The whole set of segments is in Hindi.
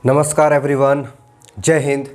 नमस्कार एवरीवन, जय हिंद।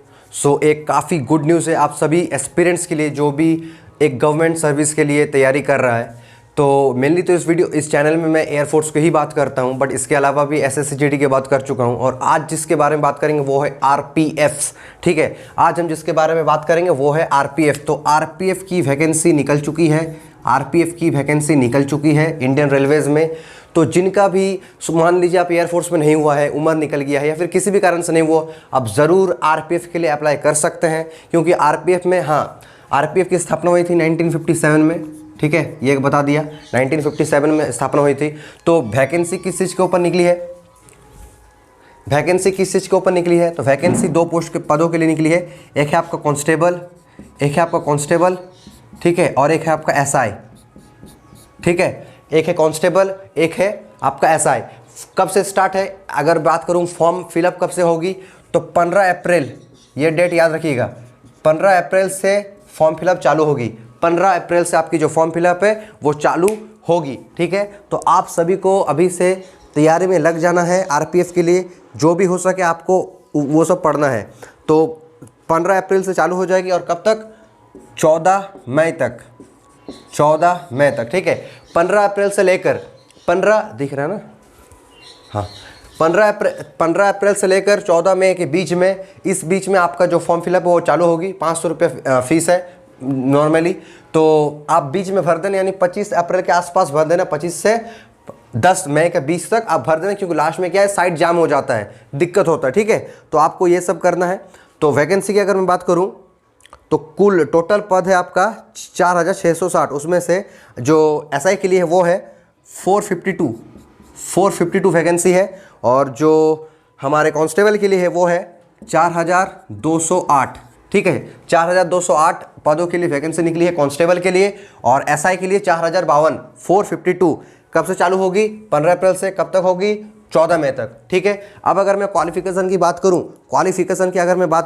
एक काफ़ी गुड न्यूज़ है आप सभी एस्पिरेंट्स के लिए जो भी एक गवर्नमेंट सर्विस के लिए तैयारी कर रहा है। तो मेनली तो इस चैनल में मैं एयरफोर्स की ही बात करता हूं, बट इसके अलावा भी एसएससी जीडी की बात कर चुका हूं। और आज जिसके बारे में बात करेंगे वो है आरपीएफ। ठीक है, आज हम जिसके बारे में बात करेंगे वो है आरपीएफ। तो आरपीएफ की वैकेंसी निकल चुकी है, आरपीएफ की वैकेंसी निकल चुकी है इंडियन रेलवेज़ में। तो जिनका भी मान लीजिए आप एयरफोर्स में नहीं हुआ है, उम्र निकल गया है या फिर किसी भी कारण से नहीं हुआ, आप ज़रूर आरपीएफ के लिए अप्लाई कर सकते हैं। क्योंकि आरपीएफ में आरपीएफ की स्थापना हुई थी 1957 में। ठीक है, ये बता दिया, 1957 में स्थापना हुई थी। तो वैकेंसी किस चीज़ के ऊपर निकली है? वैकेंसी किस चीज़ के ऊपर निकली है? तो वैकेंसी दो पोस्ट के पदों के लिए निकली है। एक है आपका कांस्टेबल, ठीक है, और एक है आपका एसआई। ठीक है, एक है कांस्टेबल, एक है आपका एसआई। कब से स्टार्ट है? अगर बात करूं फॉर्म फिलअप कब से होगी तो 15 अप्रैल, ये डेट याद रखिएगा, 15 अप्रैल से फॉर्म फिलअप चालू होगी। 15 अप्रैल से आपकी जो फॉर्म फिलअप है वो चालू होगी। ठीक है, तो आप सभी को अभी से तैयारी में लग जाना है आरपीएफ के लिए। जो भी हो सके आपको वो सब पढ़ना है। तो 15 अप्रैल से चालू हो जाएगी और कब तक? 14 मई तक, 14 मई तक। ठीक है, 15 अप्रैल से लेकर 15 दिख रहा है ना, हाँ, 15 अप्रैल से लेकर 14 मई के बीच में, इस बीच में आपका जो फॉर्म फिलअप है वो चालू होगी। 500 रुपये फीस है नॉर्मली। तो आप बीच में भर देना, यानी 25 अप्रैल के आसपास भर देना, 25 से 10 मई के बीच तक आप भर देना। क्योंकि लास्ट में क्या है, साइट जाम हो जाता है, दिक्कत होता है। ठीक है, तो आपको ये सब करना है। तो वैकेंसी की अगर मैं बात करूँ तो कुल टोटल पद है आपका 4660। उसमें से जो एसआई के लिए है वो है 452 वैकेंसी है। और जो हमारे कांस्टेबल के लिए है वो है 4208। ठीक है, 4208 पदों के लिए वैकेंसी निकली है कांस्टेबल के लिए। और एसआई के लिए 4052, 452। कब से चालू होगी? 15 अप्रैल से। कब तक होगी? 14 मई तक। ठीक है, अब अगर मैं क्वालिफिकेशन की बात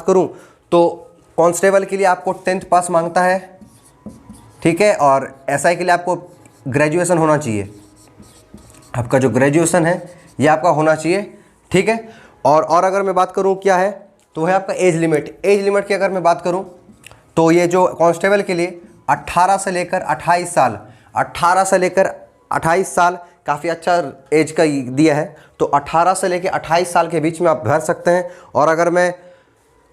करूं, तो कांस्टेबल के लिए आपको 10th पास मांगता है। ठीक है, और एसआई के लिए आपको ग्रेजुएशन होना चाहिए। आपका जो ग्रेजुएशन है ये आपका होना चाहिए। ठीक है, और अगर मैं बात करूं क्या है तो है आपका एज लिमिट। एज लिमिट की अगर मैं बात करूं तो ये जो कांस्टेबल के लिए 18 से लेकर 28 साल, 18 से लेकर 28 साल काफ़ी अच्छा एज का दिया है। तो 18 से लेकर 28 साल के बीच में आप भर सकते हैं। और अगर मैं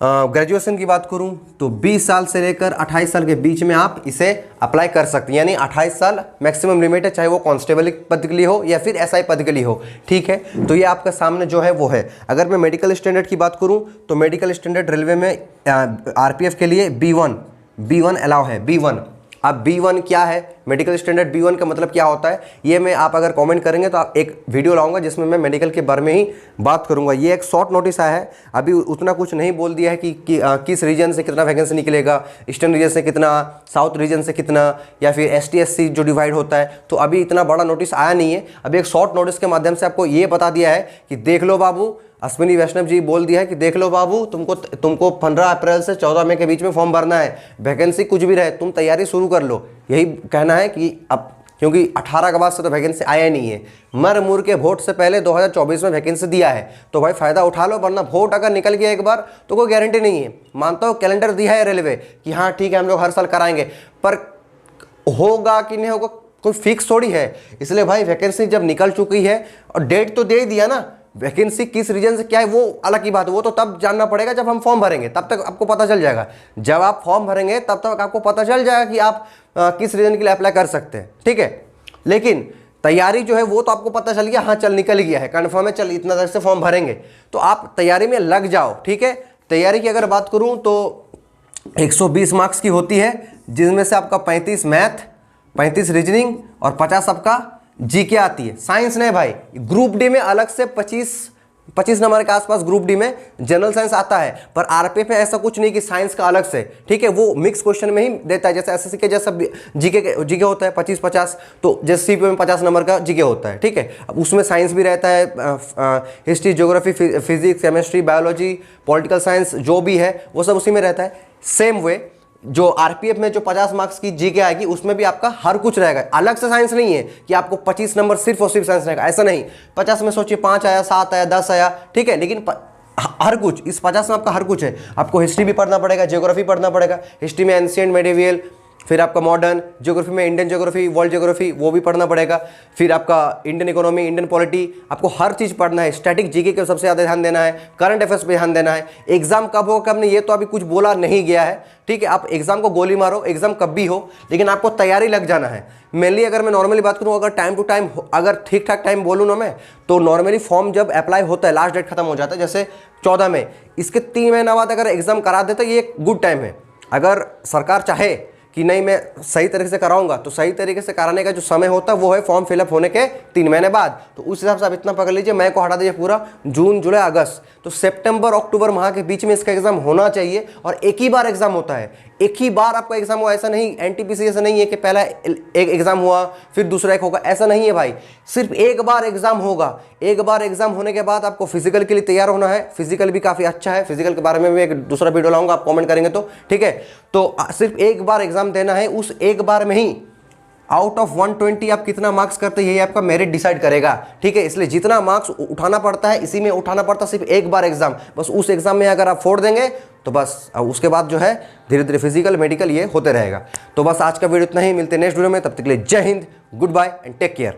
ग्रेजुएशन की बात करूं तो 20 साल से लेकर 28 साल के बीच में आप इसे अप्लाई कर सकते हैं। यानी 28 साल मैक्सिमम लिमिट है, चाहे वो कांस्टेबल पद के लिए हो या फिर एसआई पद के लिए हो। ठीक है, तो ये आपका सामने जो है वो है। अगर मैं मेडिकल स्टैंडर्ड की बात करूं तो मेडिकल स्टैंडर्ड रेलवे में आरपीएफ के लिए B1 अलाउ है। B1, अब B1 क्या है? मेडिकल स्टैंडर्ड B1 का मतलब क्या होता है, ये मैं आप अगर कमेंट करेंगे तो आप एक वीडियो लाऊंगा जिसमें मैं मेडिकल के बारे में ही बात करूंगा। ये एक शॉर्ट नोटिस आया है, अभी उतना कुछ नहीं बोल दिया है कि किस रीजन से कितना वैकेंसी निकलेगा, ईस्टर्न रीजन से कितना, साउथ रीजन से कितना, या फिर ST SC जो डिवाइड होता है। तो अभी इतना बड़ा नोटिस आया नहीं है। अभी एक शॉर्ट नोटिस के माध्यम से आपको ये बता दिया है कि देख लो बाबू, अश्विनी वैष्णव जी बोल दिया है कि देख लो बाबू, तुमको 15 अप्रैल से 14 मई के बीच में फॉर्म भरना है। वैकेंसी कुछ भी रहे, तुम तैयारी शुरू कर लो। यही कहना है कि अब क्योंकि 18 के बाद से तो वैकेंसी आया नहीं है। मर मुर के वोट से पहले 2024 में वैकेंसी दिया है, तो भाई फ़ायदा उठा लो, वरना वोट अगर निकल गया एक बार तो कोई गारंटी नहीं है। मानता हूँ कैलेंडर दिया है रेलवे कि हाँ ठीक है हम लोग हर साल कराएंगे, पर होगा कि नहीं होगा कोई फिक्स थोड़ी है। इसलिए भाई वैकेंसी जब निकल चुकी है और डेट तो दे ही दिया ना, वैकेंसी किस रीजन से क्या है वो अलग की बात है। वो तो तब जानना पड़ेगा जब हम फॉर्म भरेंगे, तब तक आपको पता चल जाएगा। जब आप फॉर्म भरेंगे तब तक आपको पता चल जाएगा कि आप किस रीजन के लिए अप्लाई कर सकते हैं। ठीक है, लेकिन तैयारी जो है वो तो आपको पता चल गया, हाँ चल निकल गया है, कन्फर्म है, चल इतना देर से फॉर्म भरेंगे, तो आप तैयारी में लग जाओ। ठीक है, तैयारी की अगर बात करूँ तो 120 मार्क्स की होती है, जिसमें से आपका 35 मैथ, 35 रीजनिंग और 50 आपका जीके आती है। साइंस नहीं भाई, ग्रुप डी में अलग से 25 नंबर के आसपास ग्रुप डी में जनरल साइंस आता है। पर आरपीएफ में ऐसा कुछ नहीं कि साइंस का अलग से। ठीक है, वो मिक्स क्वेश्चन में ही देता है। जैसे एसएससी के जैसा जीके होता है 25-50, तो जैसे सीपी में 50 नंबर का जीके होता है। ठीक है, अब उसमें साइंस भी रहता है, history, geography, physics, chemistry, biology, political science जो भी है वो सब उसी में रहता है। सेम वे जो आरपीएफ में जो 50 मार्क्स की जीके आएगी उसमें भी आपका हर कुछ रहेगा, अलग से साइंस नहीं है कि आपको 25 नंबर सिर्फ और सिर्फ साइंस रहेगा, ऐसा नहीं। 50 में सोचिए 5 आया, 7 आया, 10 आया, ठीक है, लेकिन हर कुछ, इस 50 में आपका हर कुछ है। आपको हिस्ट्री भी पढ़ना पड़ेगा, ज्योग्राफी पढ़ना पड़ेगा, हिस्ट्री में एंशिएंट, मेडिवियल, फिर आपका मॉडर्न, ज्योग्राफी में इंडियन ज्योग्राफी, वर्ल्ड ज्योग्राफी वो भी पढ़ना पड़ेगा, फिर आपका इंडियन इकोनॉमी, इंडियन पॉलिटी, आपको हर चीज़ पढ़ना है। स्टैटिक जीके के सबसे ज़्यादा ध्यान देना है, करंट अफेयर्स पे ध्यान देना है। एग्जाम कब होगा कब नहीं ये तो अभी कुछ बोला नहीं गया है, ठीक है। आप एग्जाम को गोली मारो, एग्जाम कब भी हो, लेकिन आपको तैयारी लग जाना है। मेनली अगर मैं नॉर्मली बात करूँ, अगर टाइम टू टाइम, अगर ठीक ठाक टाइम बोलूँ ना मैं, तो नॉर्मली फॉर्म जब अप्लाई होता है लास्ट डेट खत्म हो जाता है, जैसे 14 में, इसके 3 महीना बाद अगर एग्जाम करा देता है, ये एक गुड टाइम है। अगर सरकार चाहे कि नहीं मैं सही तरीके से कराऊंगा, तो सही तरीके से कराने का जो समय होता है वो है फॉर्म फिलअप होने के 3 महीने बाद। तो उस हिसाब से आप इतना पकड़ लीजिए, मई को हटा दीजिए पूरा, जून, जुलाई, अगस्त, तो सितंबर, अक्टूबर माह के बीच में इसका एग्जाम होना चाहिए। और एक ही बार एग्जाम होता है, एक ही बार आपका एग्जाम हुआ, ऐसा नहीं एनटीपीसी ऐसा नहीं है कि पहला एक एग्जाम हुआ फिर दूसरा एक होगा, ऐसा नहीं है भाई। सिर्फ एक बार एग्जाम होगा, एक बार एग्जाम होने के बाद आपको फिजिकल के लिए तैयार होना है। फिजिकल भी काफ़ी अच्छा है, फिजिकल के बारे में भी एक दूसरा वीडियो लाऊंगा, आप कमेंट करेंगे तो, ठीक है। तो सिर्फ एक बार एग्जाम देना है, उस एक बार में ही आउट ऑफ 120 आप कितना मार्क्स करते हैं, यही आपका मेरिट डिसाइड करेगा, ठीक है। इसलिए जितना मार्क्स उठाना पड़ता है, इसी में उठाना पड़ता है, सिर्फ एक बार एग्जाम। बस उस एग्जाम में अगर आप फोड़ देंगे तो बस उसके बाद जो है धीरे धीरे फिजिकल, मेडिकल ये होते रहेगा। तो बस आज का वीडियो इतना ही, मिलते हैं नेक्स्ट वीडियो में, तब तक के लिए जय हिंद, good bye and take care.